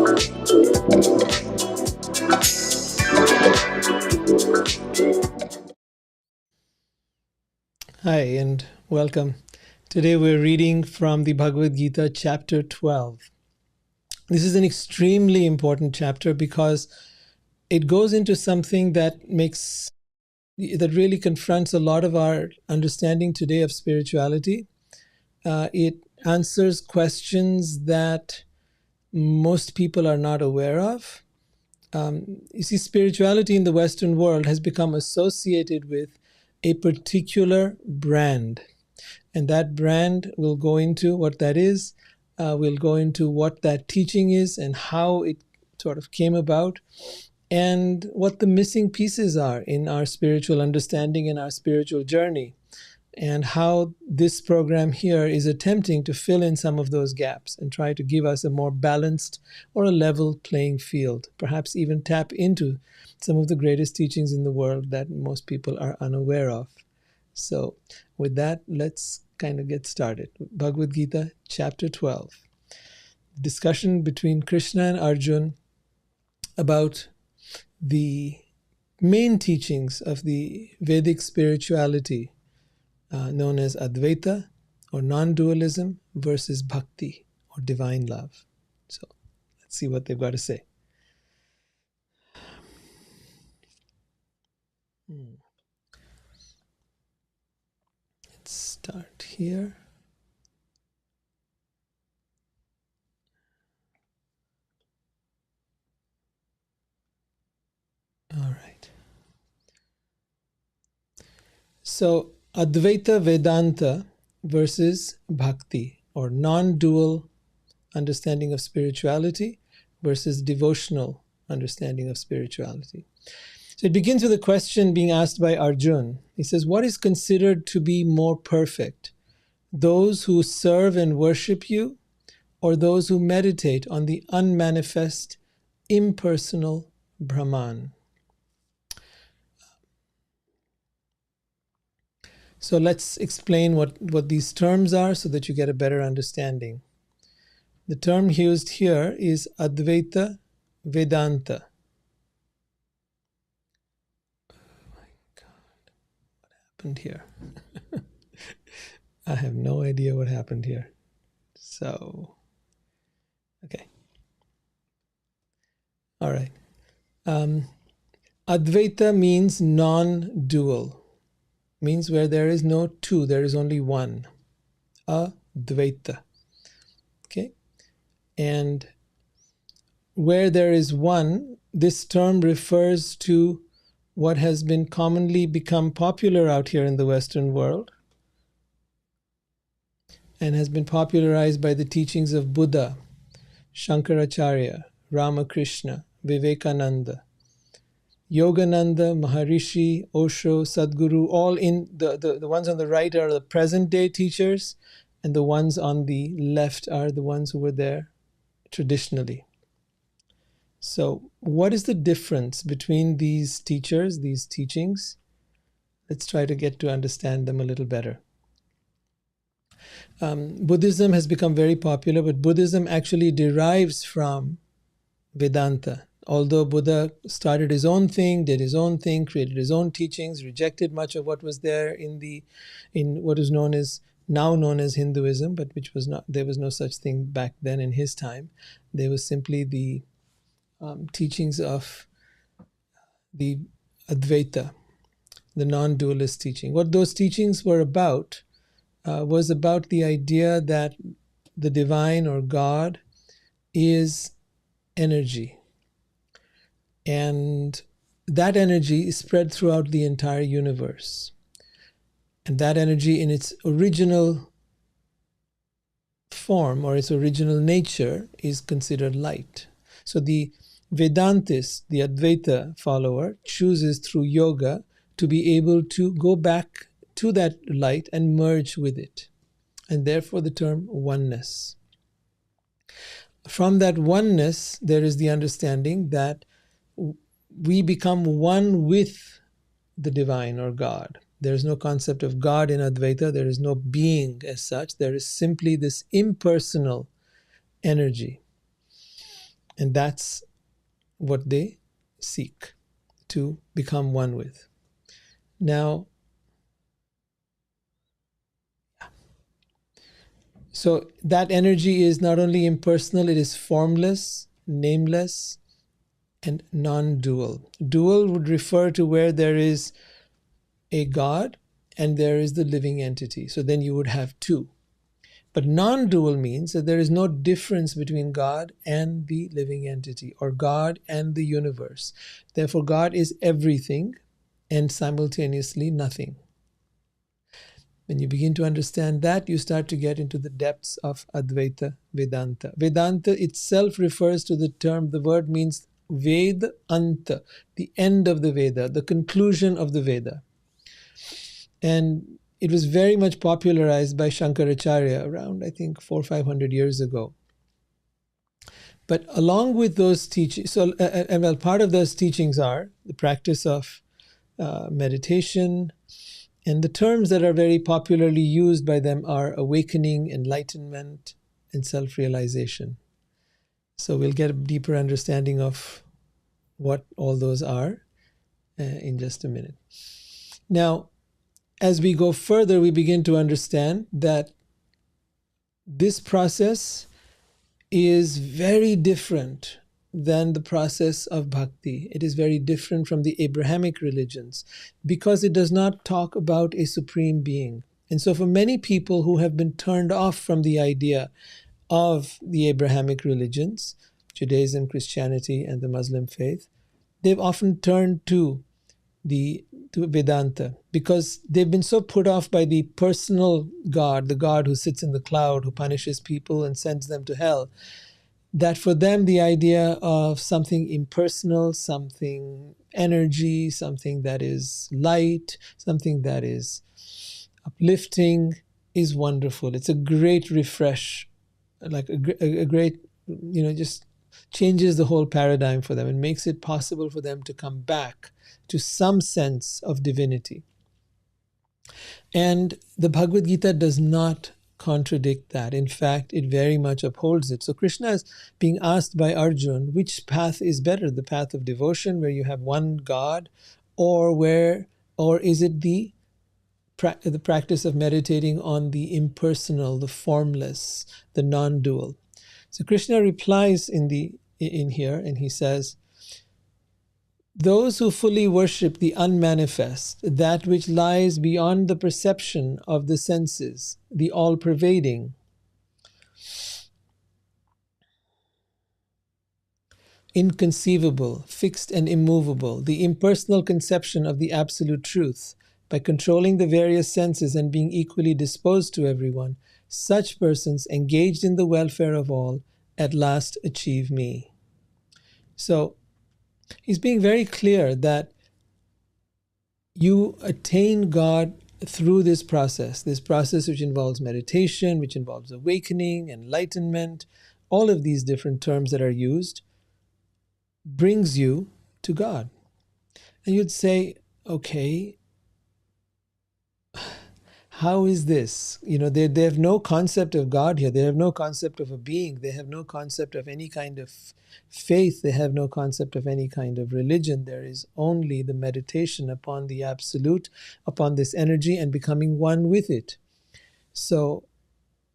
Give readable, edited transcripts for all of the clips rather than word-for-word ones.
Hi and welcome. Today we're reading from the Bhagavad Gita, chapter 12. This is an extremely important chapter because it goes into something that really confronts a lot of our understanding today of spirituality. It answers questions that most people are not aware of. You see, spirituality in the Western world has become associated with a particular brand. And that brand will go into what that is, we'll go into what that teaching is and how it sort of came about, and what the missing pieces are in our spiritual understanding and our spiritual journey, and how this program here is attempting to fill in some of those gaps and try to give us a more balanced or a level playing field, perhaps even tap into some of the greatest teachings in the world that most people are unaware of. So with that, let's kind of get started. Bhagavad Gita, chapter 12. Discussion between Krishna and Arjun about the main teachings of the Vedic spirituality, known as Advaita or non-dualism versus Bhakti or divine love. So let's see what they've got to say. Let's start here. All right. So Advaita Vedanta versus Bhakti, or non-dual understanding of spirituality versus devotional understanding of spirituality. So it begins with a question being asked by Arjun. He says, what is considered to be more perfect? Those who serve and worship you, or those who meditate on the unmanifest, impersonal Brahman? So let's explain what these terms are so that you get a better understanding. The term used here is Advaita Vedanta. Oh my God, what happened here? I have no idea what happened here. So, okay. All right. Advaita means non-dual. Means where there is no two, there is only one. Advaita. Okay? And where there is one, this term refers to what has been commonly become popular out here in the Western world and has been popularized by the teachings of Buddha, Shankaracharya, Ramakrishna, Vivekananda, Yogananda, Maharishi, Osho, Sadhguru, all in the ones on the right are the present day teachers, and the ones on the left are the ones who were there traditionally. So what is the difference between these teachers, these teachings? Let's try to get to understand them a little better. Buddhism has become very popular, but Buddhism actually derives from Vedanta. Although Buddha started his own thing, did his own thing, created his own teachings, rejected much of what was there in what is now known as Hinduism, but which was not, there was no such thing back then in his time. There was simply the teachings of the Advaita, the non-dualist teaching. What those teachings were about was about the idea that the divine or God is energy. And that energy is spread throughout the entire universe. And that energy in its original form or its original nature is considered light. So the Vedantist, the Advaita follower, chooses through yoga to be able to go back to that light and merge with it. And therefore the term oneness. From that oneness, there is the understanding that we become one with the divine or God. There is no concept of God in Advaita. There is no being as such. There is simply this impersonal energy. And that's what they seek to become one with. Now, so that energy is not only impersonal, it is formless, nameless, and non-dual. Dual would refer to where there is a God and there is the living entity. So then you would have two. But non-dual means that there is no difference between God and the living entity, or God and the universe. Therefore, God is everything and simultaneously nothing. When you begin to understand that, you start to get into the depths of Advaita Vedanta. Vedanta itself refers to the term, the word means Ved Anta, the end of the Veda, the conclusion of the Veda. And it was very much popularized by Shankaracharya around, I think, 400 or 500 years ago. But along with those teachings, part of those teachings are the practice of meditation, and the terms that are very popularly used by them are awakening, enlightenment, and self-realization. So we'll get a deeper understanding of what all those are in just a minute. Now, as we go further, we begin to understand that this process is very different than the process of bhakti. It is very different from the Abrahamic religions because it does not talk about a supreme being. And so for many people who have been turned off from the idea of the Abrahamic religions, Judaism, Christianity, and the Muslim faith, they've often turned to Vedanta because they've been so put off by the personal God, the God who sits in the cloud, who punishes people and sends them to hell, that for them the idea of something impersonal, something energy, something that is light, something that is uplifting is wonderful. It's a great refresh, like a great, just changes the whole paradigm for them and makes it possible for them to come back to some sense of divinity. And the Bhagavad Gita does not contradict that. In fact, it very much upholds it. So Krishna is being asked by Arjun, which path is better, the path of devotion where you have one God, or is it the practice of meditating on the impersonal, the formless, the non-dual? So Krishna replies in here, and he says, those who fully worship the unmanifest, that which lies beyond the perception of the senses, the all-pervading, inconceivable, fixed and immovable, the impersonal conception of the absolute truth, by controlling the various senses and being equally disposed to everyone, such persons engaged in the welfare of all at last achieve me. So he's being very clear that you attain God through this process which involves meditation, which involves awakening, enlightenment, all of these different terms that are used, brings you to God. And you'd say, okay, how is this? They have no concept of God here. They have no concept of a being. They have no concept of any kind of faith. They have no concept of any kind of religion. There is only the meditation upon the absolute, upon this energy, and becoming one with it. So,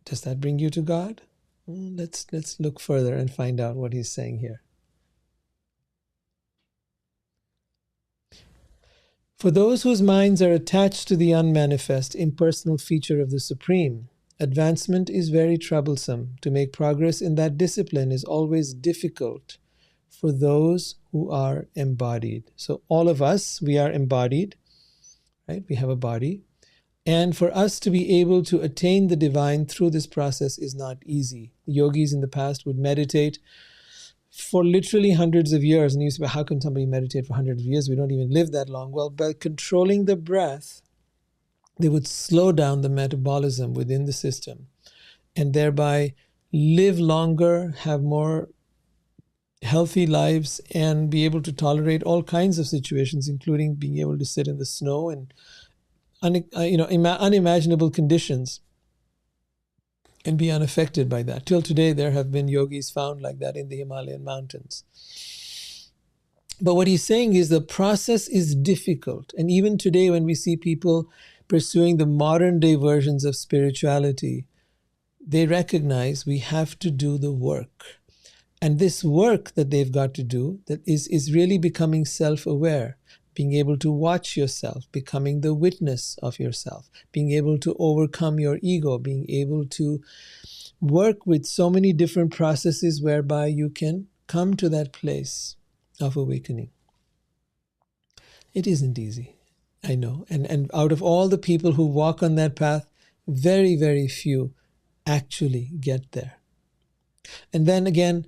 does that bring you to God? Let's look further and find out what he's saying here. For those whose minds are attached to the unmanifest, impersonal feature of the Supreme, advancement is very troublesome. To make progress in that discipline is always difficult for those who are embodied. So all of us, we are embodied, right? We have a body. And for us to be able to attain the divine through this process is not easy. Yogis in the past would meditate for literally hundreds of years. And you say, how can somebody meditate for hundreds of years? We don't even live that long. Well, by controlling the breath, they would slow down the metabolism within the system and thereby live longer, have more healthy lives, and be able to tolerate all kinds of situations, including being able to sit in the snow and unimaginable conditions. and be unaffected by that. Till today, there have been yogis found like that in the Himalayan mountains. But what he's saying is the process is difficult. And even today, when we see people pursuing the modern day versions of spirituality, they recognize we have to do the work. And this work that they've got to do that is really becoming self-aware, being able to watch yourself, becoming the witness of yourself, being able to overcome your ego, being able to work with so many different processes whereby you can come to that place of awakening. It isn't easy, I know. And out of all the people who walk on that path, very, very few actually get there. And then again,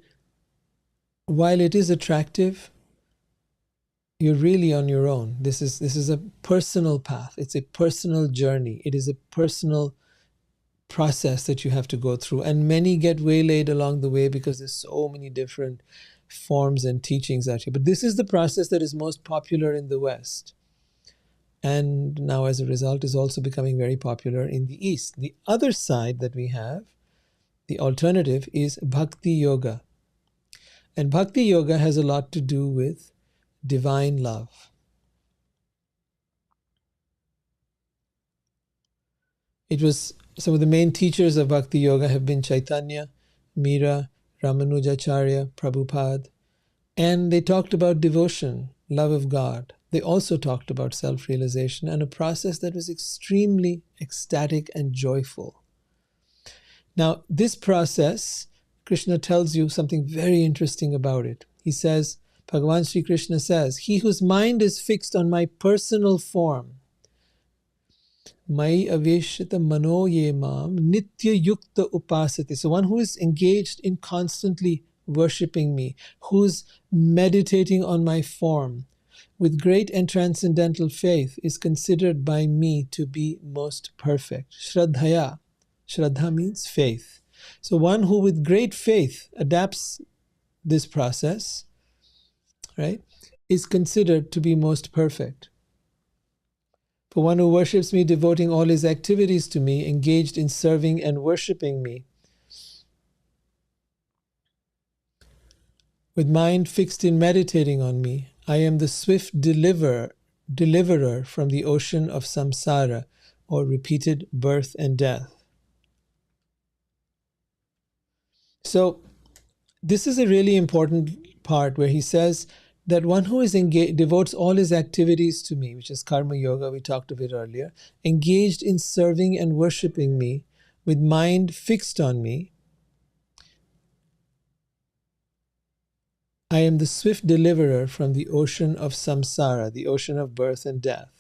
while it is attractive, you're really on your own. This is a personal path. It's a personal journey. It is a personal process that you have to go through. And many get waylaid along the way because there's so many different forms and teachings out here. But this is the process that is most popular in the West. And now as a result is also becoming very popular in the East. The other side that we have, the alternative, is Bhakti Yoga. And Bhakti Yoga has a lot to do with divine love. It was some of the main teachers of Bhakti Yoga have been Caitanya, Meera, Ramanujacharya, Prabhupada, and they talked about devotion, love of God. They also talked about self-realization and a process that was extremely ecstatic and joyful. Now, this process, Krishna tells you something very interesting about it. He says, Bhagavan Sri Krishna says, he whose mind is fixed on my personal form, Mai aveshita mano ye mam nitya yukta upasati. So one who is engaged in constantly worshipping me, who's meditating on my form, with great and transcendental faith, is considered by me to be most perfect. Shraddhaya. Shraddha means faith. So one who with great faith adapts this process, right, is considered to be most perfect. For one who worships me, devoting all his activities to me, engaged in serving and worshipping me, with mind fixed in meditating on me, I am the swift deliverer from the ocean of samsara, or repeated birth and death. So this is a really important part where he says that one who is devotes all his activities to me, which is karma yoga, we talked of it earlier, engaged in serving and worshipping me, with mind fixed on me, I am the swift deliverer from the ocean of samsara, the ocean of birth and death.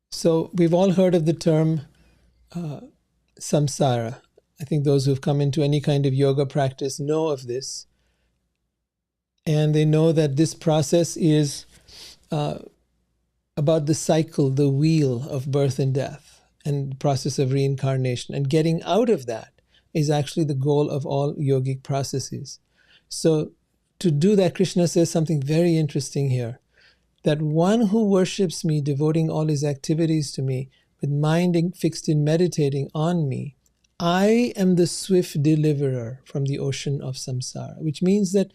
So we've all heard of the term samsara. I think those who've come into any kind of yoga practice know of this. And they know that this process is about the cycle, the wheel of birth and death, and the process of reincarnation. And getting out of that is actually the goal of all yogic processes. So to do that, Krishna says something very interesting here, that one who worships me, devoting all his activities to me, with mind fixed in meditating on me, I am the swift deliverer from the ocean of samsara, which means that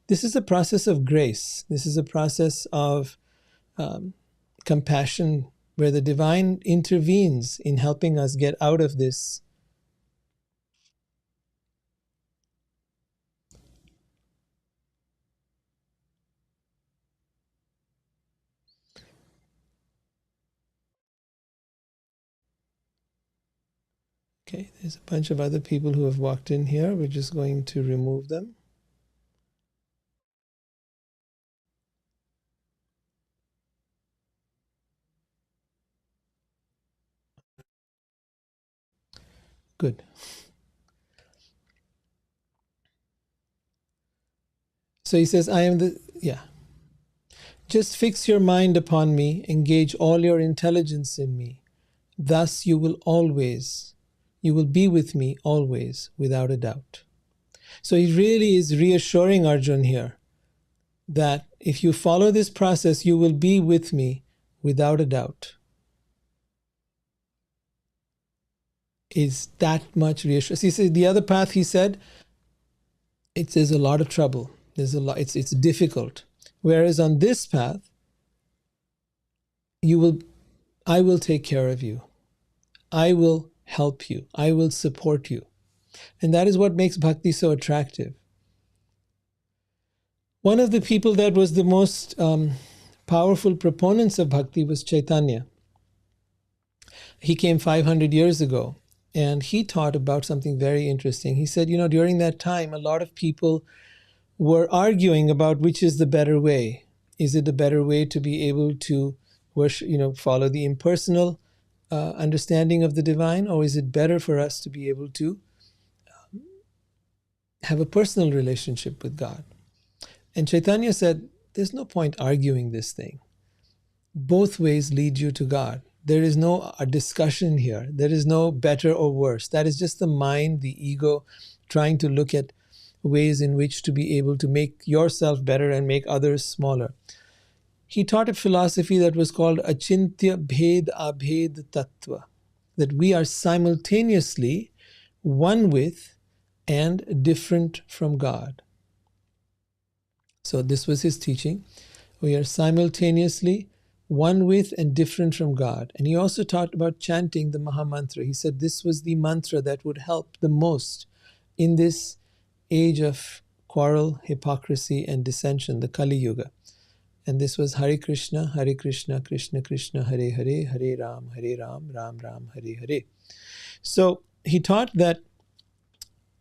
this is a process of grace. This is a process of compassion where the divine intervenes in helping us get out of this Okay, there's a bunch of other people who have walked in here. We're just going to remove them. Good. So he says, just fix your mind upon me, engage all your intelligence in me. Thus you will always You will be with me always, without a doubt. So he really is reassuring Arjun here that if you follow this process, you will be with me without a doubt. Is that much reassurance? He said the other path, he said, there's a lot of trouble. There's a lot. It's difficult. Whereas on this path, I will take care of you. I will help you. I will support you. And that is what makes bhakti so attractive. One of the people that was the most powerful proponents of bhakti was Caitanya. He came 500 years ago, and he taught about something very interesting. He said, during that time, a lot of people were arguing about which is the better way. Is it the better way to be able to worship, follow the impersonal understanding of the divine, or is it better for us to be able to have a personal relationship with God? And Caitanya said, there's no point arguing this thing. Both ways lead you to God. There is no discussion here. There is no better or worse. That is just the mind, the ego, trying to look at ways in which to be able to make yourself better and make others smaller. He taught a philosophy that was called Achintya Bhed Abhed Tattva, that we are simultaneously one with and different from God. So this was his teaching. We are simultaneously one with and different from God. And he also taught about chanting the Maha Mantra. He said this was the mantra that would help the most in this age of quarrel, hypocrisy, and dissension, the Kali Yuga. And this was Hare Krishna, Krishna Krishna, Hare Hare, Hare Ram, Ram Ram, Hare Hare. So he taught that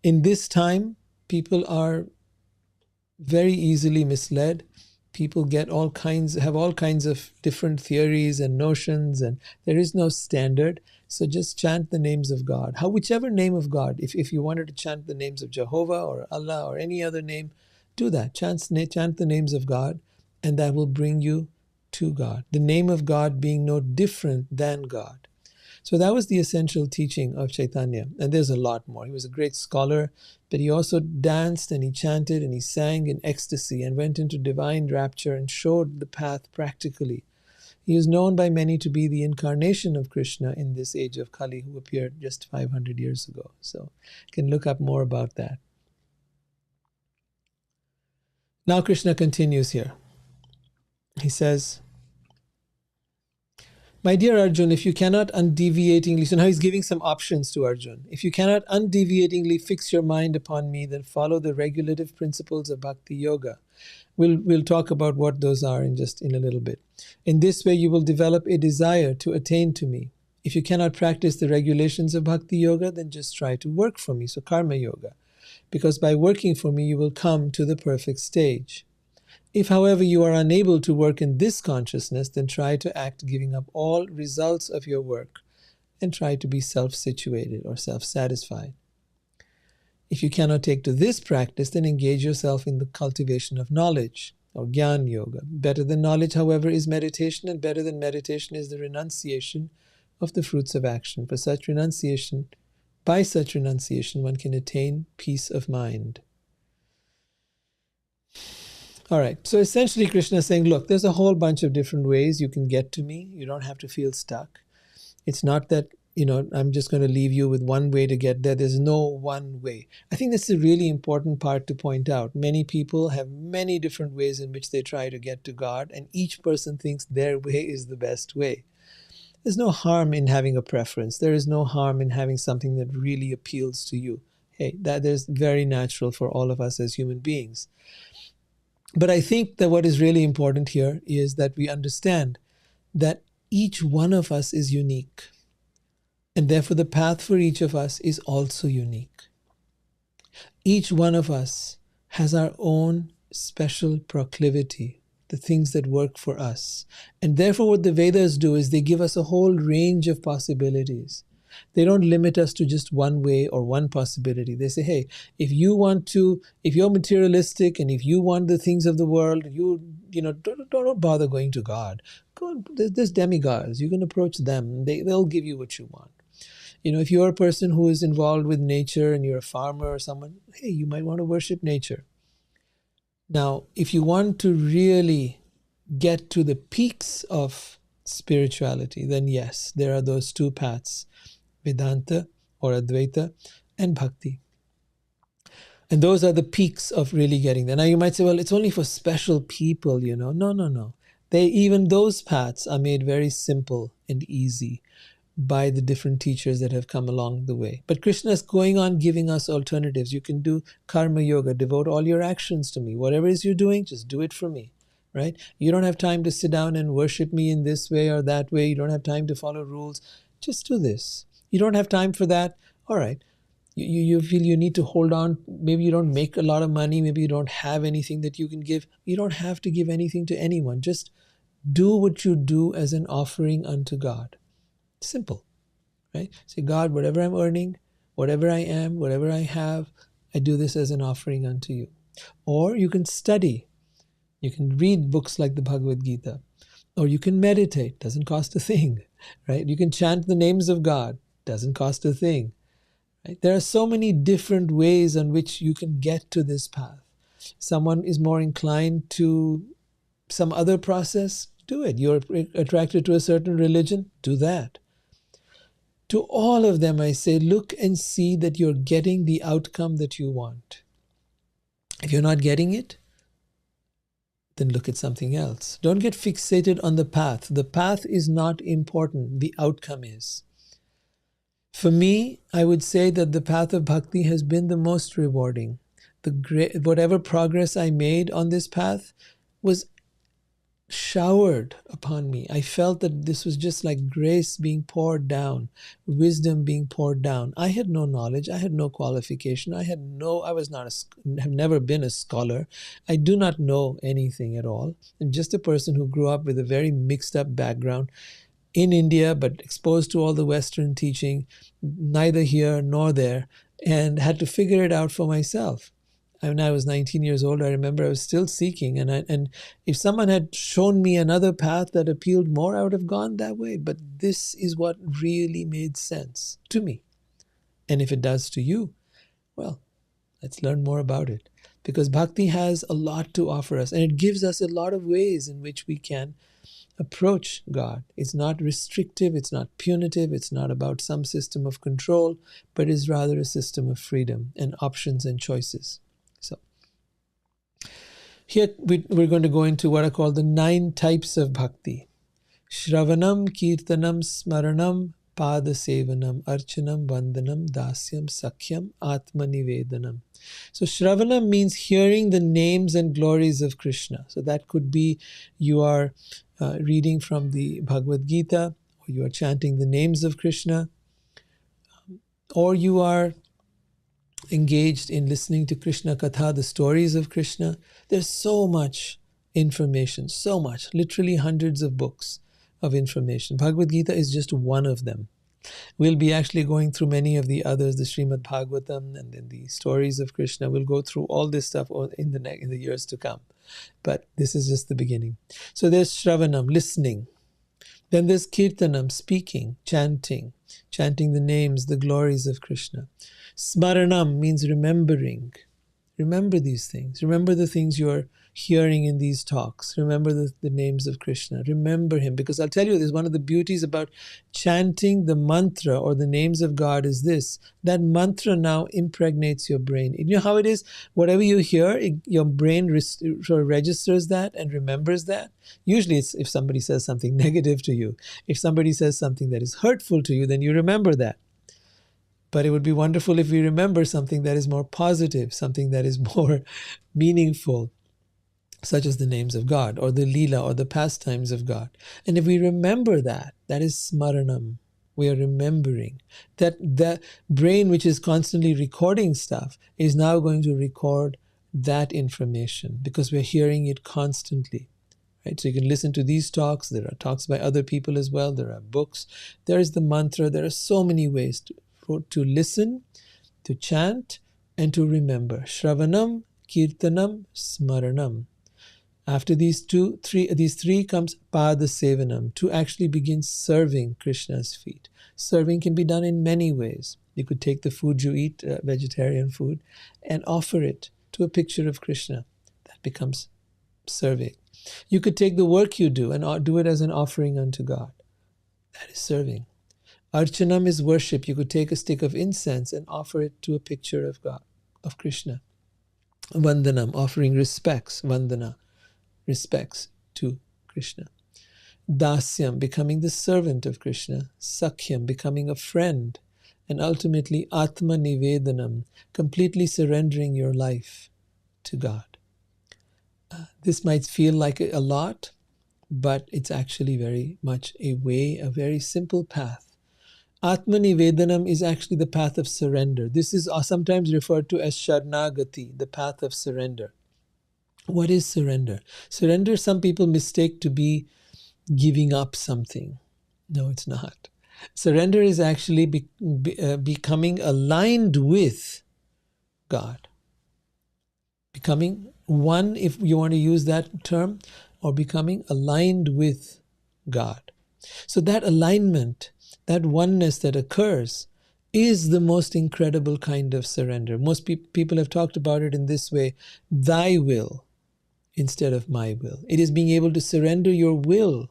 in this time, people are very easily misled. People have all kinds of different theories and notions, and there is no standard. So just chant the names of God. Whichever name of God. If you wanted to chant the names of Jehovah or Allah or any other name, do that. Chant the names of God, and that will bring you to God. The name of God being no different than God. So that was the essential teaching of Caitanya. And there's a lot more. He was a great scholar, but he also danced and he chanted and he sang in ecstasy and went into divine rapture and showed the path practically. He is known by many to be the incarnation of Krishna in this age of Kali, who appeared just 500 years ago. So you can look up more about that. Now Krishna continues here. He says, my dear Arjun, if you cannot undeviatingly, so now he's giving some options to Arjun. If you cannot undeviatingly fix your mind upon me, then follow the regulative principles of Bhakti Yoga. We'll talk about what those are in a little bit. In this way, you will develop a desire to attain to me. If you cannot practice the regulations of Bhakti Yoga, then just try to work for me, so Karma Yoga. Because by working for me, you will come to the perfect stage. If, however, you are unable to work in this consciousness, then try to act giving up all results of your work and try to be self-situated or self-satisfied. If you cannot take to this practice, then engage yourself in the cultivation of knowledge or Jnana Yoga. Better than knowledge, however, is meditation, and better than meditation is the renunciation of the fruits of action. By such renunciation, one can attain peace of mind. All right, so essentially Krishna is saying, look, there's a whole bunch of different ways you can get to me. You don't have to feel stuck. It's not that, I'm just going to leave you with one way to get there. There's no one way. I think that's a really important part to point out. Many people have many different ways in which they try to get to God, and each person thinks their way is the best way. There's no harm in having a preference. There is no harm in having something that really appeals to you. Hey, that is very natural for all of us as human beings. But I think that what is really important here is that we understand that each one of us is unique. And therefore the path for each of us is also unique. Each one of us has our own special proclivity, the things that work for us. And therefore what the Vedas do is they give us a whole range of possibilities. They don't limit us to just one way or one possibility. They say, hey, if you're materialistic and if you want the things of the world, don't bother going to God. There's demigods. You can approach them. They'll give you what you want. If you're a person who is involved with nature and you're a farmer or someone, hey, you might want to worship nature. Now, if you want to really get to the peaks of spirituality, then yes, there are those two paths, Vedanta or Advaita and Bhakti. And those are the peaks of really getting there. Now you might say, well, it's only for special people, No. Even those paths are made very simple and easy by the different teachers that have come along the way. But Krishna is going on giving us alternatives. You can do karma yoga, devote all your actions to me. Whatever it is you're doing, just do it for me, right? You don't have time to sit down and worship me in this way or that way. You don't have time to follow rules. Just do this. You don't have time for that. All right. You feel you need to hold on. Maybe you don't make a lot of money. Maybe you don't have anything that you can give. You don't have to give anything to anyone. Just do what you do as an offering unto God. Simple, right? Say, God, whatever I'm earning, whatever I am, whatever I have, I do this as an offering unto you. Or you can study. You can read books like the Bhagavad Gita. Or you can meditate. Doesn't cost a thing, right? You can chant the names of God. Doesn't cost a thing. Right? There are so many different ways on which you can get to this path. Someone is more inclined to some other process, do it. You're attracted to a certain religion, do that. To all of them, I say, look and see that you're getting the outcome that you want. If you're not getting it, then look at something else. Don't get fixated on the path. The path is not important. The outcome is. For me, I would say that the path of bhakti has been the most rewarding. Whatever progress I made on this path was showered upon me. I felt that this was just like grace being poured down, wisdom being poured down. I had no knowledge. I had no qualification. I have never been a scholar. I do not know anything at all. I'm just a person who grew up with a very mixed up background in India, but exposed to all the Western teaching, neither here nor there, and had to figure it out for myself. When I was 19 years old, I remember I was still seeking, and if someone had shown me another path that appealed more, I would have gone that way. But this is what really made sense to me. And if it does to you, well, let's learn more about it. Because bhakti has a lot to offer us, and it gives us a lot of ways in which we can approach God. It's not restrictive, it's not punitive, it's not about some system of control, but is rather a system of freedom and options and choices. So here we're going to go into what are called the 9 types of bhakti. Shravanam, Kirtanam, Smaranam, Pada Sevanam, Archanam, Vandanam, Dasyam, Sakhyam, Atma Nivedanam. So Shravanam means hearing the names and glories of Krishna. So that could be you are reading from the Bhagavad Gita, or you are chanting the names of Krishna, or you are engaged in listening to Krishna Katha, the stories of Krishna. There's so much information, so much, literally hundreds of books of information. Bhagavad Gita is just one of them. We'll be actually going through many of the others, the Srimad Bhagavatam and then the stories of Krishna. We'll go through all this stuff in the years to come. But this is just the beginning. So there's Shravanam, listening. Then there's Kirtanam, speaking, chanting the names, the glories of Krishna. Smaranam means remembering. Remember these things. Remember the things you're hearing in these talks. Remember the names of Krishna. Remember him. Because I'll tell you, this one of the beauties about chanting the mantra or the names of God is this. That mantra now impregnates your brain. You know how it is? Whatever you hear, your brain sort of registers that and remembers that. Usually it's if somebody says something negative to you. If somebody says something that is hurtful to you, then you remember that. But it would be wonderful if we remember something that is more positive, something that is more meaningful, such as the names of God or the Leela or the pastimes of God. And if we remember that, that is Smaranam. We are remembering that the brain, which is constantly recording stuff, is now going to record that information because we're hearing it constantly. Right? So you can listen to these talks. There are talks by other people as well. There are books. There is the mantra. There are so many ways to listen, to chant, and to remember. Shravanam, Kirtanam, Smaranam. After these three comes pada sevanam, to actually begin serving Krishna's feet. Serving can be done in many ways. You could take the food you eat, vegetarian food, and offer it to a picture of Krishna. That becomes serving. You could take the work you do and do it as an offering unto God. That is serving. Archanam is worship. You could take a stick of incense and offer it to a picture of God, of Krishna. Vandanam, offering respects, vandana, respects to Krishna. Dasyam, becoming the servant of Krishna. Sakhyam, becoming a friend. And ultimately, Atma Nivedanam, completely surrendering your life to God. This might feel like a lot, but it's actually very much a way, a very simple path. Atma Nivedanam is actually the path of surrender. This is sometimes referred to as Sharnagati, the path of surrender. What is surrender? Surrender, some people mistake to be giving up something. No, it's not. Surrender is actually becoming aligned with God. Becoming one, if you want to use that term, or becoming aligned with God. So that alignment, that oneness that occurs, is the most incredible kind of surrender. Most people have talked about it in this way: thy will instead of my will. It is being able to surrender your will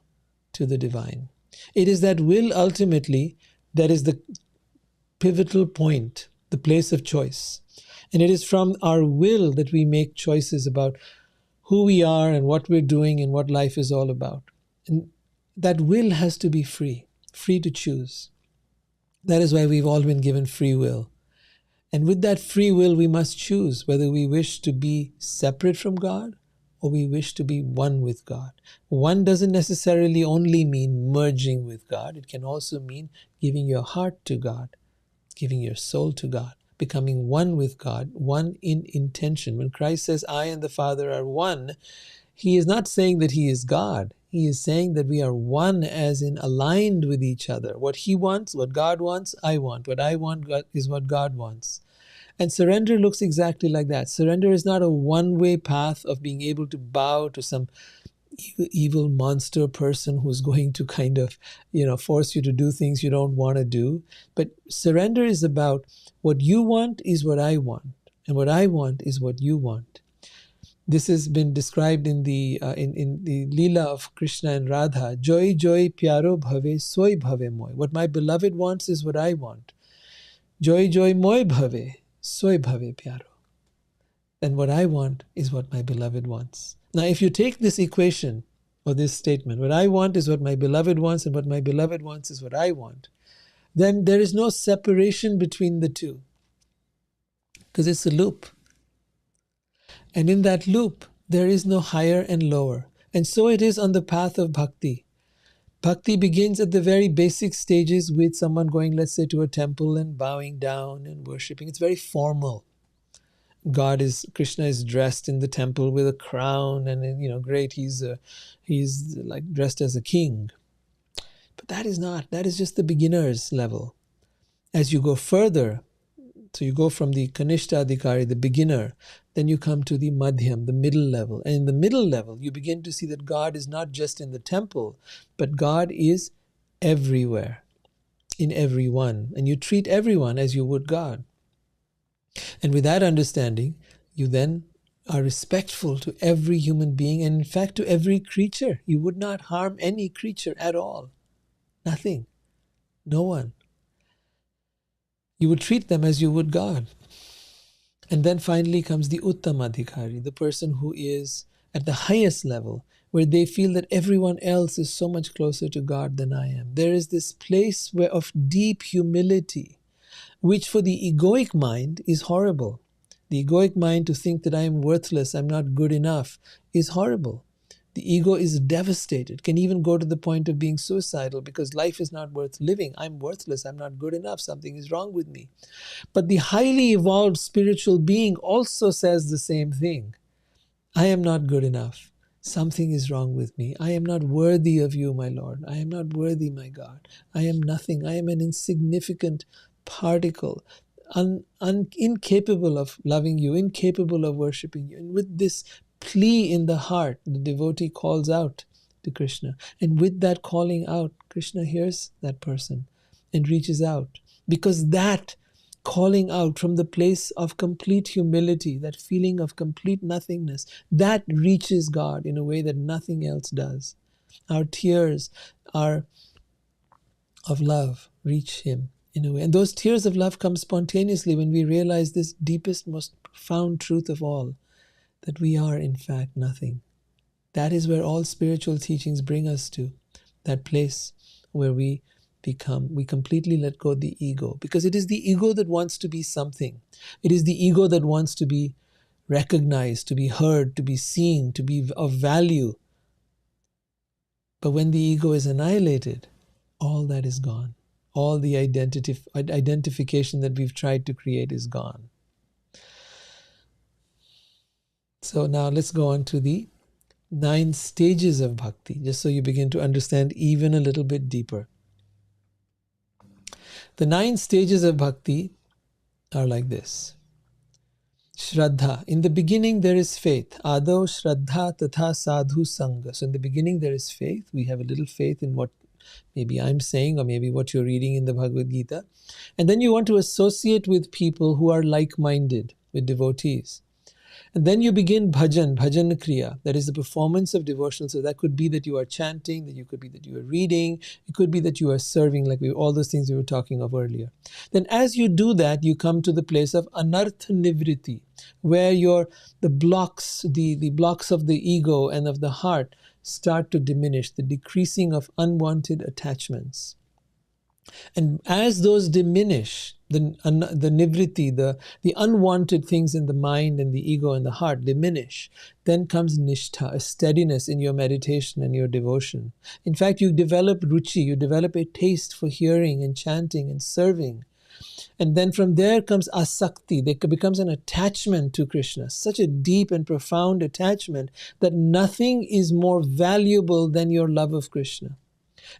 to the divine. It is that will ultimately that is the pivotal point, the place of choice. And it is from our will that we make choices about who we are and what we're doing and what life is all about. And that will has to be free to choose. That is why we've all been given free will. And with that free will, we must choose whether we wish to be separate from God or we wish to be one with God. One doesn't necessarily only mean merging with God. It can also mean giving your heart to God, giving your soul to God, becoming one with God, one in intention. When Christ says, I and the Father are one, he is not saying that he is God. He is saying that we are one, as in aligned with each other. What he wants, what God wants, I want. What I want is what God wants. And surrender looks exactly like that. Surrender is not a one-way path of being able to bow to some evil monster person who's going to kind of, force you to do things you don't want to do. But surrender is about what you want is what I want, and what I want is what you want. This has been described in the Leela of Krishna and Radha. Joy, joy, pyaro bhave, soy bhave moy. What my beloved wants is what I want. Joy, joy, moy bhave, soy bhave pyaro. And what I want is what my beloved wants. Now, if you take this equation or this statement, what I want is what my beloved wants, and what my beloved wants is what I want, then there is no separation between the two, because it's a loop. And in that loop, there is no higher and lower. And so it is on the path of bhakti. Bhakti begins at the very basic stages with someone going, let's say, to a temple and bowing down and worshipping. It's very formal. Krishna is dressed in the temple with a crown and, great, he's like dressed as a king. But that is just the beginner's level. As you go further, so you go from the Kanishta Adhikari, the beginner, then you come to the Madhyam, the middle level. And in the middle level, you begin to see that God is not just in the temple, but God is everywhere, in everyone. And you treat everyone as you would God. And with that understanding, you then are respectful to every human being, and in fact to every creature. You would not harm any creature at all. Nothing. No one. You would treat them as you would God. And then finally comes the Uttamadhikari, the person who is at the highest level, where they feel that everyone else is so much closer to God than I am. There is this place of deep humility, which for the egoic mind is horrible. The egoic mind, to think that I am worthless, I'm not good enough, is horrible. The ego is devastated, can even go to the point of being suicidal because life is not worth living. I'm worthless, I'm not good enough, something is wrong with me. But the highly evolved spiritual being also says the same thing. I am not good enough. Something is wrong with me. I am not worthy of you, my Lord. I am not worthy, my God. I am nothing. I am an insignificant particle, incapable of loving you, incapable of worshipping you. And with this plea in the heart, the devotee calls out to Krishna. And with that calling out, Krishna hears that person and reaches out. Because that calling out from the place of complete humility, that feeling of complete nothingness, that reaches God in a way that nothing else does. Our tears are of love reach Him in a way. And those tears of love come spontaneously when we realize this deepest, most profound truth of all, that we are in fact nothing. That is where all spiritual teachings bring us to, that place where we completely let go of the ego, because it is the ego that wants to be something. It is the ego that wants to be recognized, to be heard, to be seen, to be of value. But when the ego is annihilated, all that is gone. All the identification that we've tried to create is gone. So now let's go on to the 9 stages of bhakti, just so you begin to understand even a little bit deeper. The 9 stages of bhakti are like this. Shraddha. In the beginning there is faith. Ado Shraddha Tatha Sadhu Sangha. So in the beginning there is faith. We have a little faith in what maybe I'm saying, or maybe what you're reading in the Bhagavad Gita. And then you want to associate with people who are like-minded, with devotees. And then you begin bhajan kriya. That is the performance of devotional. So that could be that you are chanting, that you could be that you are reading, it could be that you are serving, like all those things we were talking of earlier. Then as you do that, you come to the place of anartha nivriti, where the blocks of the ego and of the heart start to diminish, the decreasing of unwanted attachments. And as those diminish, the nivriti, the unwanted things in the mind and the ego and the heart diminish, then comes nishtha, a steadiness in your meditation and your devotion. In fact, you develop ruchi, you develop a taste for hearing and chanting and serving. And then from there comes asakti. There becomes an attachment to Krishna, such a deep and profound attachment that nothing is more valuable than your love of Krishna.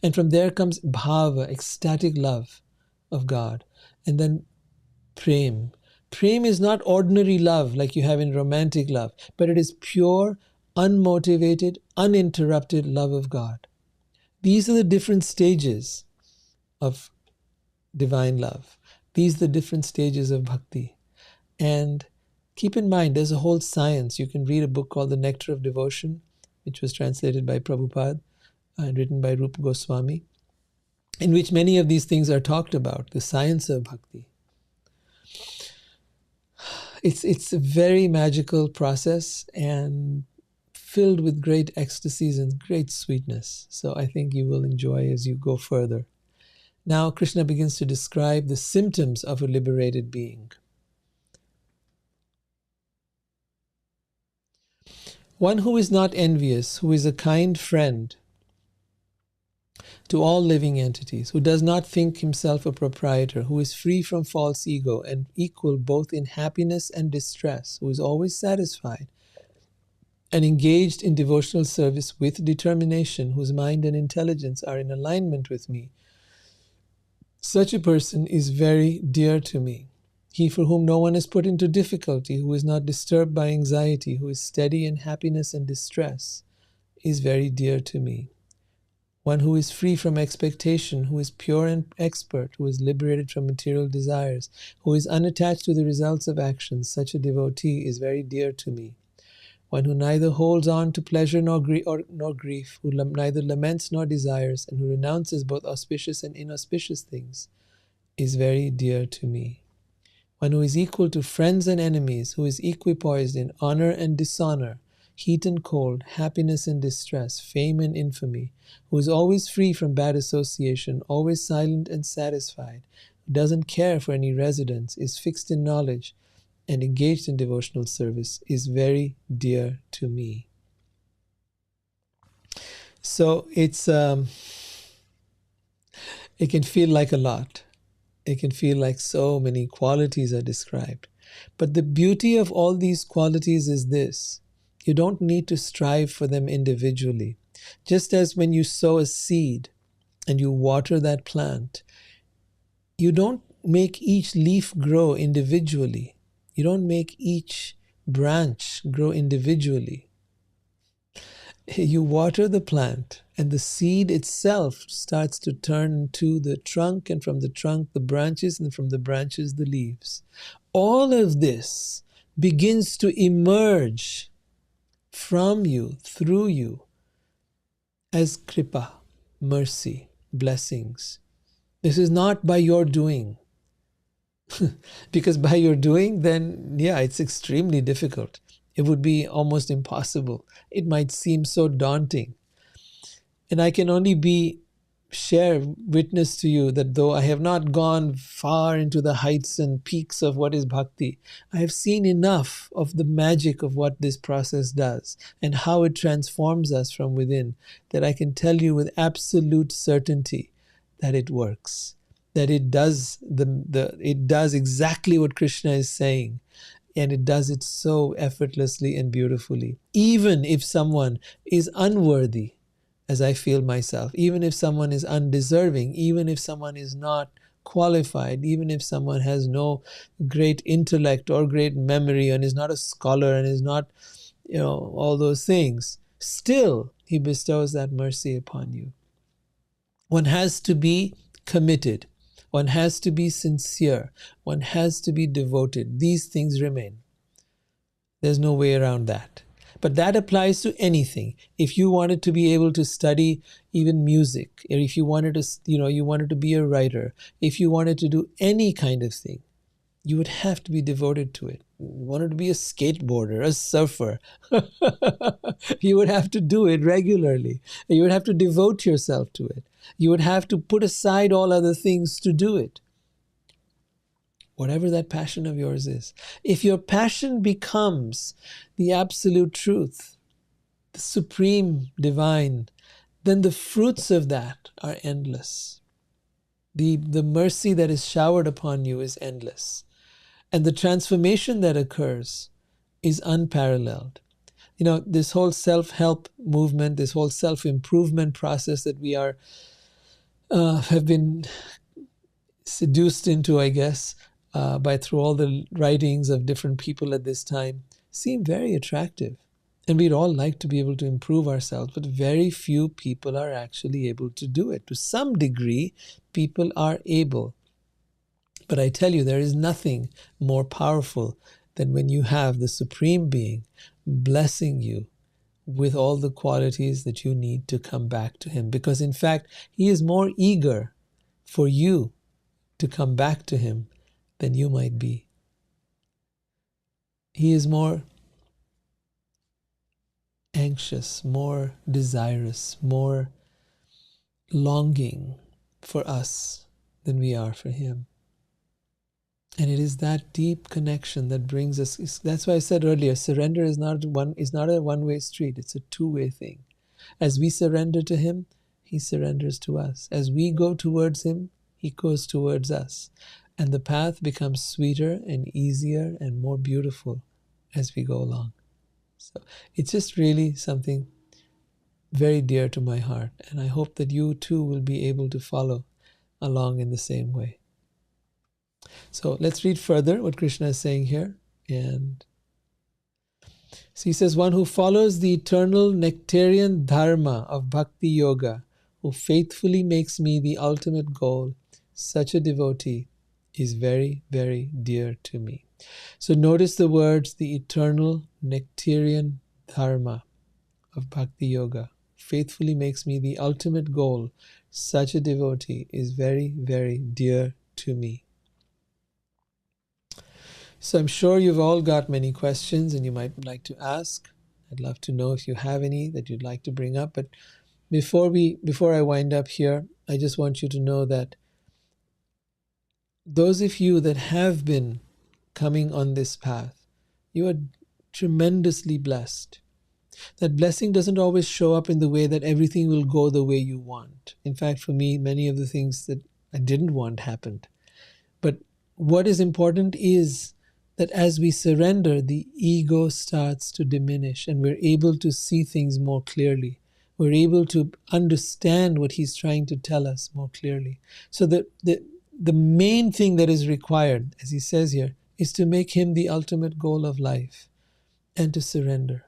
And from there comes bhava, ecstatic love of God. And then prem. Prem is not ordinary love like you have in romantic love, but it is pure, unmotivated, uninterrupted love of God. These are the different stages of divine love. These are the different stages of bhakti. And keep in mind, there's a whole science. You can read a book called The Nectar of Devotion, which was translated by Prabhupada and written by Rupa Goswami, in which many of these things are talked about, the science of bhakti. It's a very magical process and filled with great ecstasies and great sweetness. So I think you will enjoy as you go further. Now Krishna begins to describe the symptoms of a liberated being. One who is not envious, who is a kind friend to all living entities, who does not think himself a proprietor, who is free from false ego and equal both in happiness and distress, who is always satisfied and engaged in devotional service with determination, whose mind and intelligence are in alignment with me. Such a person is very dear to me. He for whom no one is put into difficulty, who is not disturbed by anxiety, who is steady in happiness and distress, is very dear to me. One who is free from expectation, who is pure and expert, who is liberated from material desires, who is unattached to the results of actions, such a devotee is very dear to me. One who neither holds on to pleasure nor grief, who neither laments nor desires, and who renounces both auspicious and inauspicious things, is very dear to me. One who is equal to friends and enemies, who is equipoised in honor and dishonor, heat and cold, happiness and distress, fame and infamy, who is always free from bad association, always silent and satisfied, who doesn't care for any residence, is fixed in knowledge, and engaged in devotional service, is very dear to me. So it can feel like a lot. It can feel like so many qualities are described. But the beauty of all these qualities is this: you don't need to strive for them individually. Just as when you sow a seed and you water that plant, you don't make each leaf grow individually. You don't make each branch grow individually. you water the plant, and the seed itself starts to turn into the trunk, and from the trunk the branches, and from the branches the leaves. All of this begins to emerge from you, through you, as kripa, mercy, blessings. This is not by your doing. Because by your doing, then, yeah, it's extremely difficult. It would be almost impossible. It might seem so daunting. And I can only share witness to you that though I have not gone far into the heights and peaks of what is bhakti, I have seen enough of the magic of what this process does and how it transforms us from within, that I can tell you with absolute certainty that it works, that it does it does exactly what Krishna is saying, and it does it so effortlessly and beautifully. Even if someone is unworthy, as I feel myself, even if someone is undeserving, even if someone is not qualified, even if someone has no great intellect or great memory and is not a scholar and is not, all those things, still he bestows that mercy upon you. One has to be committed. One has to be sincere. One has to be devoted. These things remain. There's no way around that. But that applies to anything. If you wanted to be able to study even music, or if you wanted to, you wanted to be a writer, if you wanted to do any kind of thing, you would have to be devoted to it. You wanted to be a skateboarder, a surfer, you would have to do it regularly. You would have to devote yourself to it. You would have to put aside all other things to do it. Whatever that passion of yours is. If your passion becomes the absolute truth, the supreme divine, then the fruits of that are endless. The mercy that is showered upon you is endless. And the transformation that occurs is unparalleled. This whole self-help movement, this whole self-improvement process that we have been seduced into, I guess, through all the writings of different people at this time, seem very attractive. And we'd all like to be able to improve ourselves, but very few people are actually able to do it. To some degree, people are able. But I tell you, there is nothing more powerful than when you have the Supreme Being blessing you with all the qualities that you need to come back to Him. Because in fact, He is more eager for you to come back to Him than you might be. He is more anxious, more desirous, more longing for us than we are for Him. And it is that deep connection that brings us. That's why I said earlier, surrender is not a one-way street. It's a two-way thing. As we surrender to Him, He surrenders to us. As we go towards Him, He goes towards us. And the path becomes sweeter and easier and more beautiful as we go along. So it's just really something very dear to my heart. And I hope that you too will be able to follow along in the same way. So let's read further what Krishna is saying here. And so he says, one who follows the eternal nectarian dharma of Bhakti Yoga, who faithfully makes me the ultimate goal, such a devotee is very, very dear to me. So notice the words, the eternal nectarian dharma of Bhakti Yoga, faithfully makes me the ultimate goal, such a devotee is very, very dear to me. So I'm sure you've all got many questions and you might like to ask. I'd love to know if you have any that you'd like to bring up. But before I wind up here, I just want you to know that those of you that have been coming on this path, you are tremendously blessed. That blessing doesn't always show up in the way that everything will go the way you want. In fact, for me, many of the things that I didn't want happened. But what is important is that as we surrender, the ego starts to diminish and we're able to see things more clearly. We're able to understand what He's trying to tell us more clearly. So the main thing that is required, as he says here, is to make Him the ultimate goal of life and to surrender.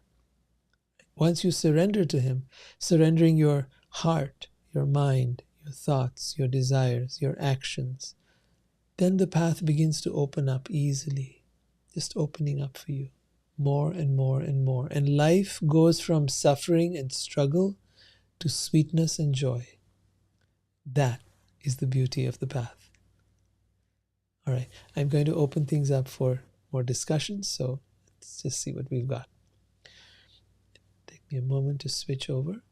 Once you surrender to Him, surrendering your heart, your mind, your thoughts, your desires, your actions, then the path begins to open up easily, just opening up for you more and more and more. And life goes from suffering and struggle to sweetness and joy. That is the beauty of the path. All right, I'm going to open things up for more discussion, so let's just see what we've got. Take me a moment to switch over.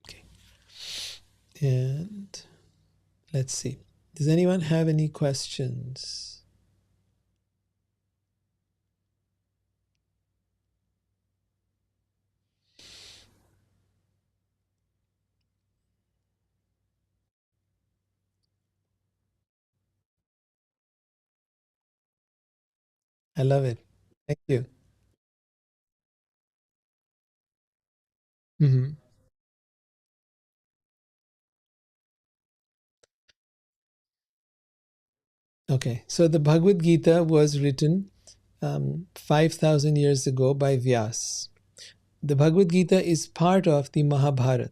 Okay, and let's see. Does anyone have any questions? I love it. Thank you. Mm-hmm. Okay, so the Bhagavad Gita was written 5,000 years ago by Vyas. The Bhagavad Gita is part of the Mahabharata.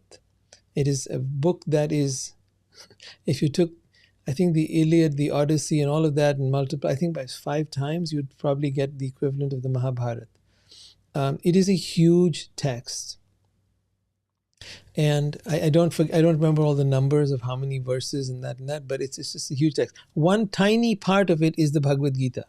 It is a book that is, if you took, I think, the Iliad, the Odyssey, and all of that and multiply, I think by 5 times, you'd probably get the equivalent of the Mahabharata. It is a huge text. And I don't remember all the numbers of how many verses and that, but it's just a huge text. One tiny part of it is the Bhagavad Gita.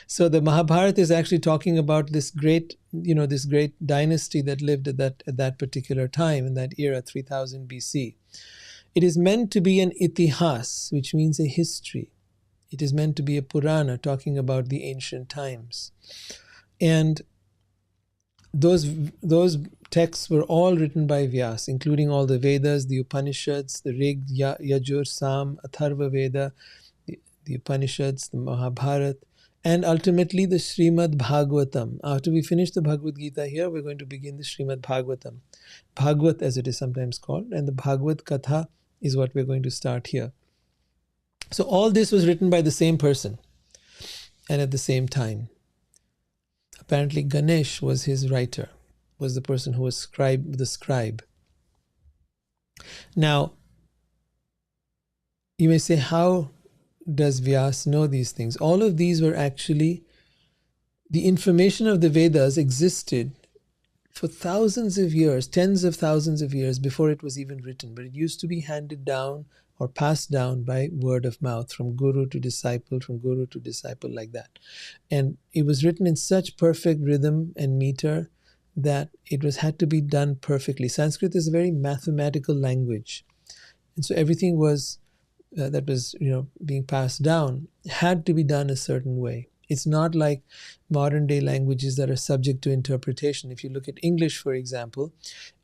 So the Mahabharata is actually talking about this great, this great dynasty that lived at that particular time, in that era, 3000 BC. It is meant to be an itihas, which means a history. It is meant to be a Purana, talking about the ancient times. And those texts were all written by Vyas, including all the Vedas, the Upanishads, the Rig, Yajur, Sam, Atharva Veda, the Upanishads, the Mahabharata, and ultimately the Srimad Bhagavatam. After we finish the Bhagavad Gita here, we're going to begin the Srimad Bhagavatam. Bhagavat, as it is sometimes called, and the Bhagavad Katha is what we're going to start here. So all this was written by the same person and at the same time. Apparently Ganesh was his writer, was the person who was the scribe. Now, you may say, how does Vyas know these things? All of these were actually, the information of the Vedas existed for thousands of years, tens of thousands of years before it was even written, but it used to be handed down or passed down by word of mouth, from guru to disciple, like that. And it was written in such perfect rhythm and meter that it had to be done perfectly. Sanskrit is a very mathematical language, and so everything was that was being passed down had to be done a certain way. It's not like modern day languages that are subject to interpretation. If you look at English, for example,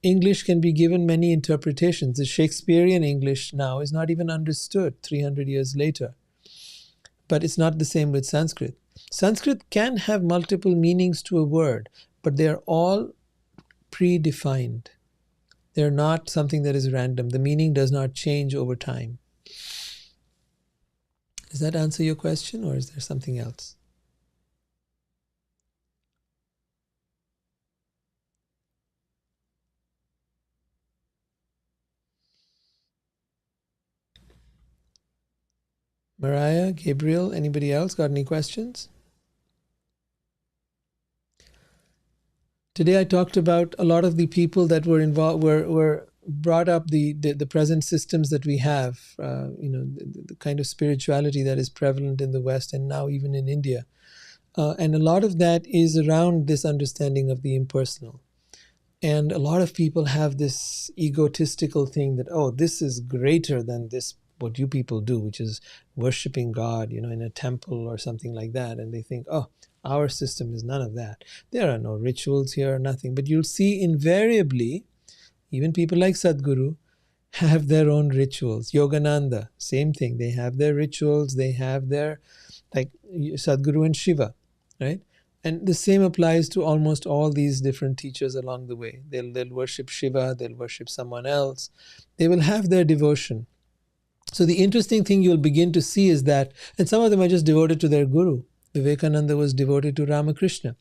English can be given many interpretations. The Shakespearean English now is not even understood 300 years later. But it's not the same with Sanskrit. Sanskrit can have multiple meanings to a word, but they're all predefined. They're not something that is random. The meaning does not change over time. Does that answer your question, or is there something else? Mariah, Gabriel, anybody else got any questions? Today I talked about a lot of the people that were involved, were brought up the present systems that we have, the kind of spirituality that is prevalent in the West and now even in India. And a lot of that is around this understanding of the impersonal. And a lot of people have this egotistical thing that, oh, this is greater than this, what you people do, which is worshiping God, in a temple or something like that. And they think, oh, our system is none of that. There are no rituals here, nothing. But you'll see invariably, even people like Sadhguru have their own rituals. Yogananda, same thing. They have their rituals. They have their, like Sadhguru and Shiva, right? And the same applies to almost all these different teachers along the way. They'll worship Shiva, they'll worship someone else. They will have their devotion. So the interesting thing you'll begin to see is that, and some of them are just devoted to their guru. Vivekananda was devoted to Ramakrishna.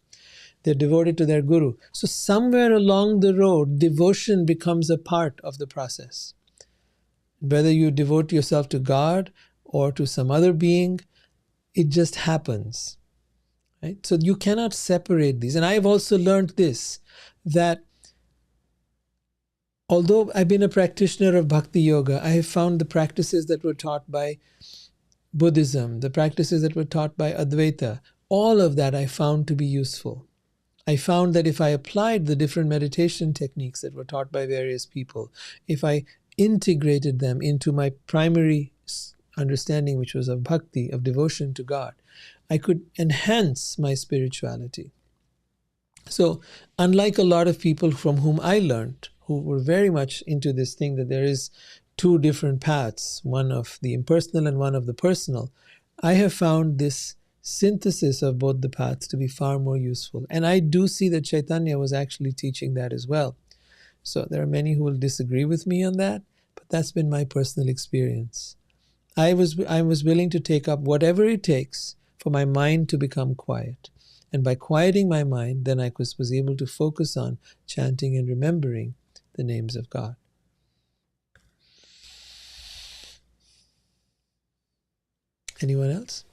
They're devoted to their guru. So somewhere along the road, devotion becomes a part of the process. Whether you devote yourself to God or to some other being, it just happens. Right? So you cannot separate these. And I've also learned this, that although I've been a practitioner of Bhakti Yoga, I have found the practices that were taught by Buddhism, the practices that were taught by Advaita, all of that I found to be useful. I found that if I applied the different meditation techniques that were taught by various people, if I integrated them into my primary understanding, which was of bhakti, of devotion to God, I could enhance my spirituality. So, unlike a lot of people from whom I learned, who were very much into this thing that there is two different paths, one of the impersonal and one of the personal, I have found this synthesis of both the paths to be far more useful. And I do see that Caitanya was actually teaching that as well. So there are many who will disagree with me on that, but that's been my personal experience. I was willing to take up whatever it takes for my mind to become quiet. And by quieting my mind, then I was able to focus on chanting and remembering the names of God. Anyone else?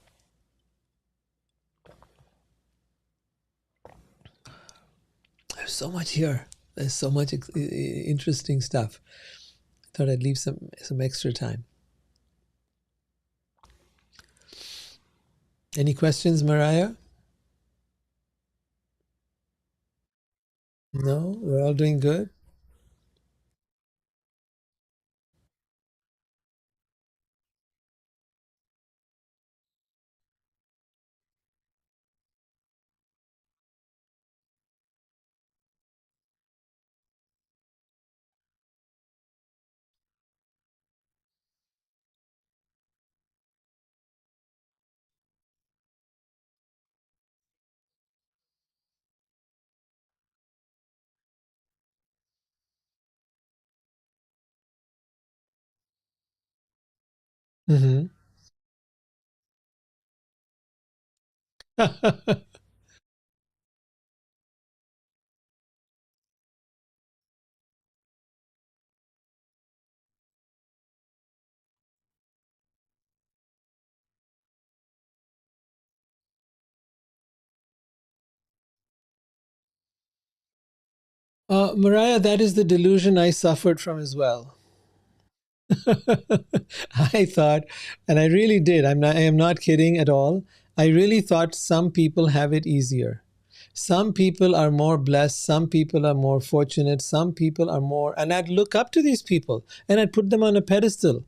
There's so much here. There's so much interesting stuff. I thought I'd leave some extra time. Any questions, Mariah? No? We're all doing good? Mm-hmm. Mariah, that is the delusion I suffered from as well. I thought, and I really did, I am not kidding at all. I really thought some people have it easier. Some people are more blessed, some people are more fortunate, some people are more, and I'd look up to these people and I'd put them on a pedestal.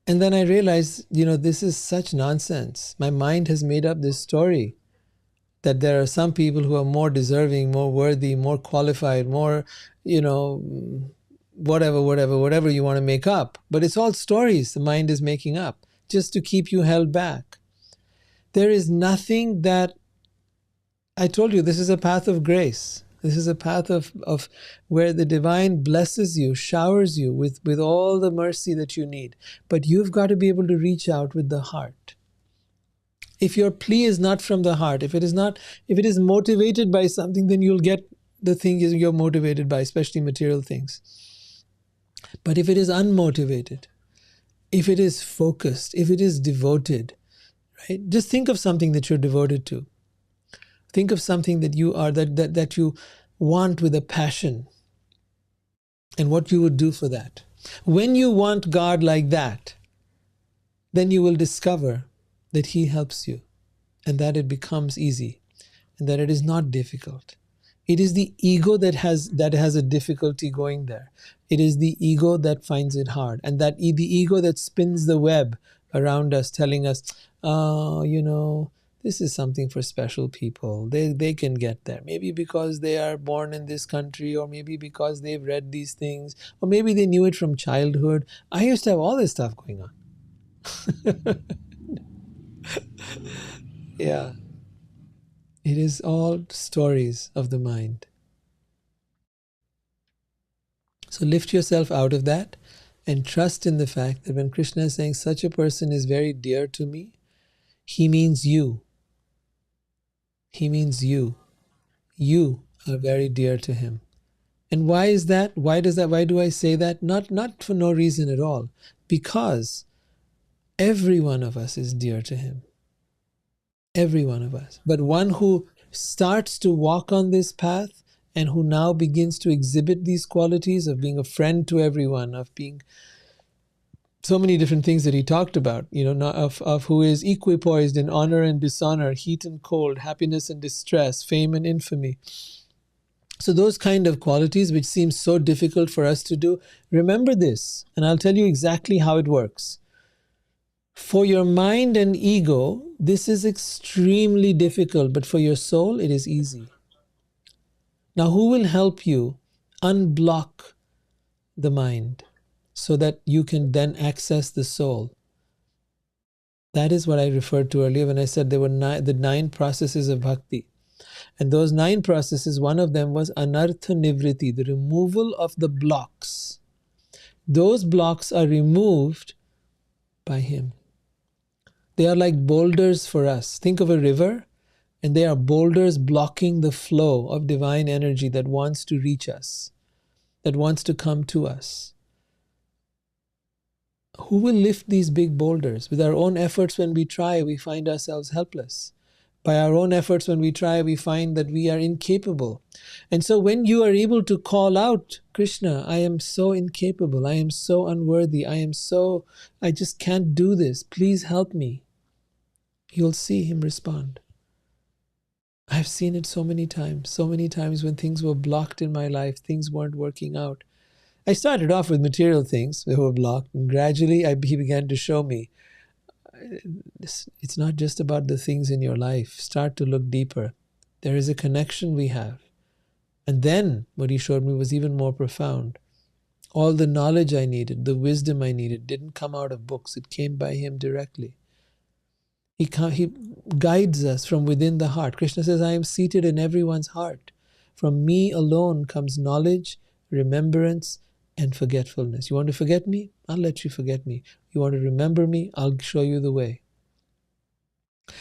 And then I realized, this is such nonsense. My mind has made up this story that there are some people who are more deserving, more worthy, more qualified, more, whatever you want to make up. But it's all stories the mind is making up just to keep you held back. There is nothing that, I told you, this is a path of grace. This is a path of where the divine blesses you, showers you with all the mercy that you need. But you've got to be able to reach out with the heart. If your plea is not from the heart, if it is motivated by something, then you'll get the thing you're motivated by, especially material things. But if it is unmotivated, if it is focused, if it is devoted, right? Just think of something that you're devoted to. Think of something that you are, that you want with a passion, and what you would do for that. When you want God like that, then you will discover that He helps you, and that it becomes easy, and that it is not difficult. It is the ego that has a difficulty going there. It is the ego that finds it hard, and that the ego that spins the web around us, telling us, oh, this is something for special people. They can get there. Maybe because they are born in this country, or maybe because they've read these things, or maybe they knew it from childhood. I used to have all this stuff going on. Yeah. It is all stories of the mind. So lift yourself out of that And trust in the fact that when Krishna is saying such a person is very dear to me, he means you. He means you. You are very dear to him. And why is that? Why do I say that? Not for no reason at all. Because every one of us is dear to him. Every one of us. But one who starts to walk on this path and who now begins to exhibit these qualities of being a friend to everyone, of being so many different things that he talked about, of who is equipoised in honor and dishonor, heat and cold, happiness and distress, fame and infamy. So those kind of qualities which seem so difficult for us to do, remember this, and I'll tell you exactly how it works. For your mind and ego, this is extremely difficult, but for your soul, it is easy. Now, who will help you unblock the mind so that you can then access the soul? That is what I referred to earlier when I said there were the 9 processes of bhakti. And those 9 processes, one of them was anartha nivriti, the removal of the blocks. Those blocks are removed by him. They are like boulders for us. Think of a river, and they are boulders blocking the flow of divine energy that wants to reach us, that wants to come to us. Who will lift these big boulders? With our own efforts, when we try, we find ourselves helpless. By our own efforts, when we try, we find that we are incapable. And so when you are able to call out, Krishna, I am so incapable, I am so unworthy, I just can't do this, please help me, you'll see him respond. I've seen it so many times when things were blocked in my life, things weren't working out. I started off with material things that were blocked, and gradually he began to show me, it's not just about the things in your life. Start to look deeper. There is a connection we have. And then what he showed me was even more profound. All the knowledge I needed, the wisdom I needed, didn't come out of books. It came by him directly. He guides us from within the heart. Krishna says, I am seated in everyone's heart. From me alone comes knowledge, remembrance, and forgetfulness. You want to forget me? I'll let you forget me. You want to remember me? I'll show you the way.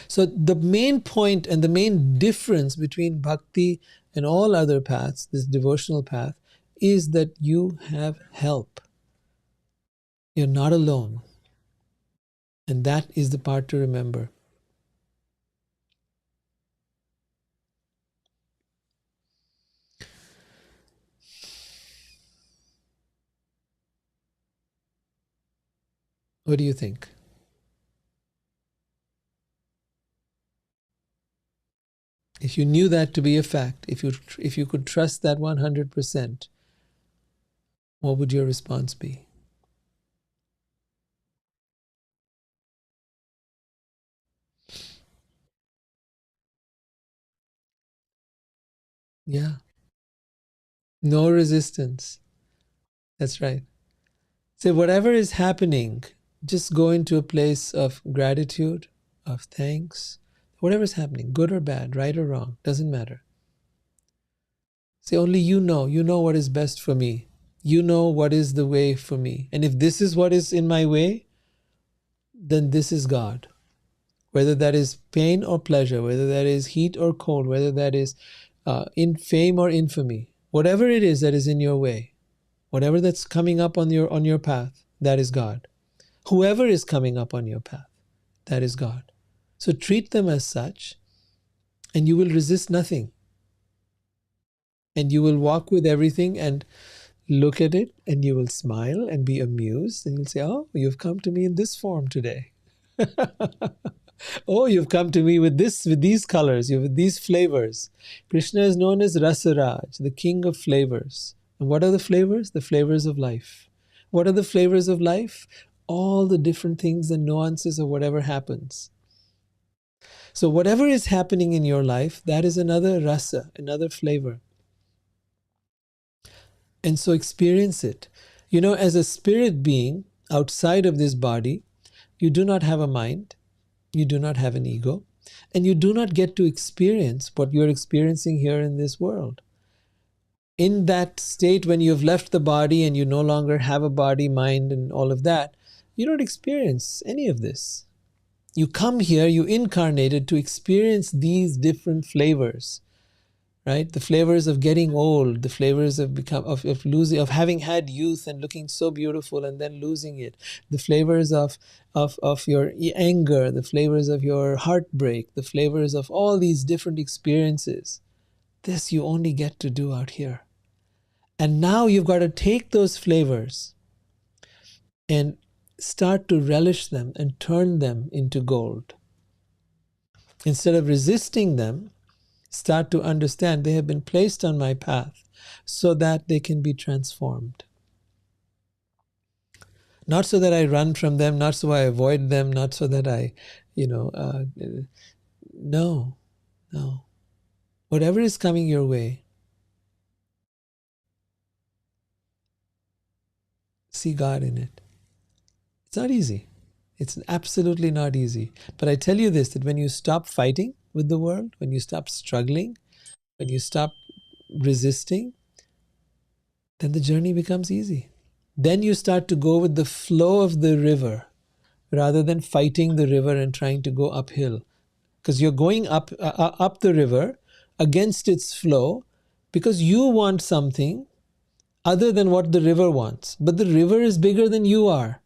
So the main point and the main difference between bhakti and all other paths, this devotional path, is that you have help. You're not alone. And that is the part to remember. What do you think? If you knew that to be a fact, if you could trust that 100%, what would your response be? Yeah. No resistance. That's right. So whatever is happening, just go into a place of gratitude, of thanks. Whatever is happening, good or bad, right or wrong, doesn't matter. Say, only you know what is best for me. You know what is the way for me. And if this is what is in my way, then this is God. Whether that is pain or pleasure, whether that is heat or cold, whether that is in fame or infamy, whatever it is that is in your way, whatever that's coming up on your path, that is God. Whoever is coming up on your path, that is God. So treat them as such, and you will resist nothing. And you will walk with everything and look at it, and you will smile and be amused, and you'll say, oh, you've come to me in this form today. Oh, you've come to me with these colors, with these flavors. Krishna is known as Rasaraj, the king of flavors. And what are the flavors? The flavors of life. What are the flavors of life? All the different things and nuances of whatever happens. So whatever is happening in your life, that is another rasa, another flavor. And so experience it. As a spirit being outside of this body, you do not have a mind. You do not have an ego, and you do not get to experience what you're experiencing here in this world. In that state, when you've left the body and you no longer have a body, mind, and all of that, you don't experience any of this. You come here, you incarnated to experience these different flavors, right? The flavors of getting old, the flavors of losing, of having had youth and looking so beautiful and then losing it, the flavors of your anger, the flavors of your heartbreak, the flavors of all these different experiences. This you only get to do out here. And now you've got to take those flavors and start to relish them and turn them into gold. Instead of resisting them, start to understand they have been placed on my path so that they can be transformed. Not so that I run from them, not so I avoid them, not so that I, no. Whatever is coming your way, see God in it. It's not easy. It's absolutely not easy. But I tell you this, that when you stop fighting with the world, when you stop struggling, when you stop resisting, then the journey becomes easy. Then you start to go with the flow of the river rather than fighting the river and trying to go uphill. Because you're going up the river against its flow because you want something other than what the river wants. But the river is bigger than you are.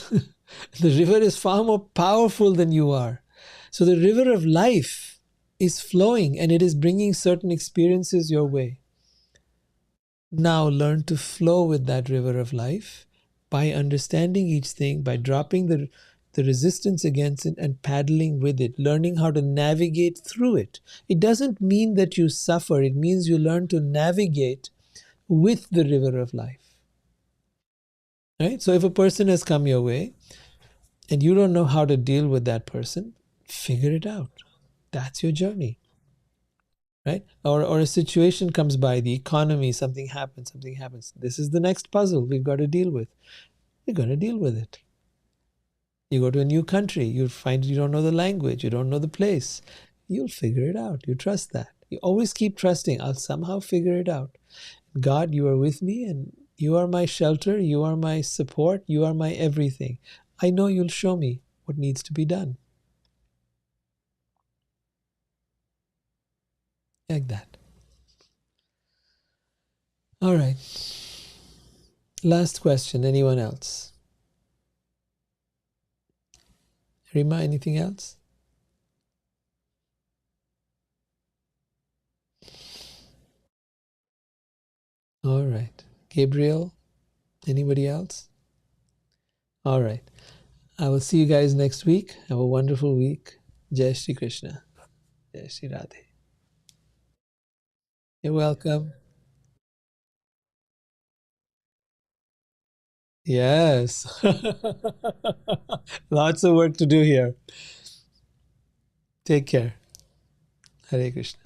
The river is far more powerful than you are. So the river of life is flowing and it is bringing certain experiences your way. Now learn to flow with that river of life by understanding each thing, by dropping the resistance against it and paddling with it, learning how to navigate through it. It doesn't mean that you suffer. It means you learn to navigate with the river of life. Right? So if a person has come your way and you don't know how to deal with that person, figure it out. That's your journey. Right? Or a situation comes by, the economy, something happens. This is the next puzzle we've got to deal with. We're going to deal with it. You go to a new country, you find you don't know the language, you don't know the place. You'll figure it out. You trust that. You always keep trusting, I'll somehow figure it out. God, you are with me and you are my shelter, you are my support, you are my everything. I know you'll show me what needs to be done. Like that. All right. Last question. Anyone else? Rima, anything else? All right. Gabriel, anybody else? All right. I will see you guys next week. Have a wonderful week. Jai Shri Krishna. Jai Shri Radhe. You're welcome. Yes. Lots of work to do here. Take care. Hare Krishna.